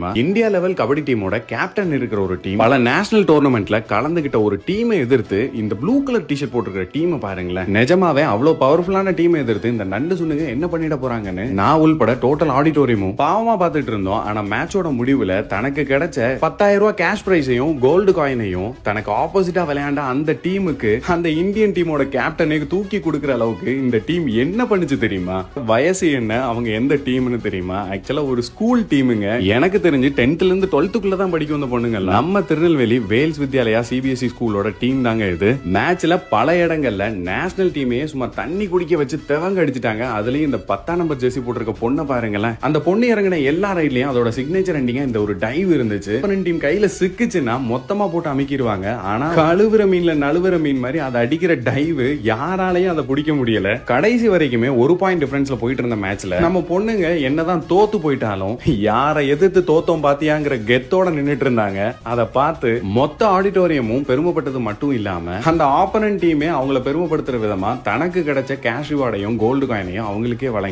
India level kabaddi டீமோட captain இருக்கிற ஒரு டீம் பல நேஷனல் டோர்னமெண்ட்ல கலந்துகிட்ட ஒரு டீமை எதிர்த்து இந்த ப்ளூ கலர் டிஷர்ட் போட்டுருக்கிற டீமை பாருங்களேன். நிஜமாவே அவ்வளவு பவர்ஃபுல்லான டீமை எதிர்த்து இந்த நண்டு சுண்ணுங்க என்ன பண்ணிட போறாங்கன்னு நான் உள்பட டோட்டல் ஆடிட்டோரியமும் பாவமா பார்த்துட்டு இருந்தோம். ஆனா மேட்சோட முடிவுல தனக்கு கிடைச்ச 10,000 ரூபாய் கேஷ் பிரைஸையும் கோல்டு காயினையும் தனக்கு ஆப்போசிட்டா விளையாண்ட அந்த டீமுக்கு அந்த இந்தியன் டீமோட கேப்டனுக்கு தூக்கி கொடுக்கிற அளவுக்கு இந்த டீம் என்ன பண்ணுச்சு தெரியுமா? வயசு என்ன, அவங்க எந்த டீம்னு தெரியுமா? ஆக்சுவலா ஒரு ஸ்கூல் டீமுங்க. எனக்கு தெரிஞ்சு 10th இருந்து 12th தான் படிக்கும் அந்த பொண்ணுங்க. நம்ம திருநெல்வேலி வேல்ஸ் வித்யாலயா சிபிஎஸ்இ ஸ்கூலோட டீம் தாங்க இது. மேட்ச்ல பல இடங்கள்ல நேஷனல் டீமையே சும்மா தண்ணி குடிக்க வச்சு தெவங்க அடிச்சிட்டாங்க. அதுலயும் இந்த 10ஆம் நம்பர் ஜெர்சி போட்டிருக்க பொண்ணை பாருங்களேன். அந்த பொண்ணு இறங்கின எல்லா ரைட்லயும் அதோட சிக்னேச்சர் எண்டிங்கா இந்த ஒரு டைவ் இருந்துச்சு. டீம் கையில சிக்குச்சுன்னா மொத்தமா போட்டு அமைக்கிடுவாங்க. ஆனா கழுவுற மீன்ல நழுவுற மீன் மாதிரி அதை அடிக்கிற டைவ் யாராலையும் அதை பிடிக்க முடியல. கடைசி வரைக்குமே 1 பாயிண்ட் டிஃபரன்ஸ்ல போயிட்டு இருந்த மேட்ச்ல நம்ம பொண்ணுங்க என்னதான் தோத்து போயிட்டாலும் யாரை எதிர்த்து தோத்தோம் பாத்தியாங்கிற கெத்தோட நின்னுட்டு இருந்தாங்க. அதை பார்த்து மொத்த ஆடிட்டோரியமும் பெருமைப்பட்டது மட்டும் இல்லாம அந்த ஆப்போனன்ட் டீமே அவங்கள பெருமைப்படுத்துற விதமா தனக்கு கிடைச்ச கேஷ் ரிவார்டையும் கோல்டு காயினையும் அவங்களுக்கே வழங்கி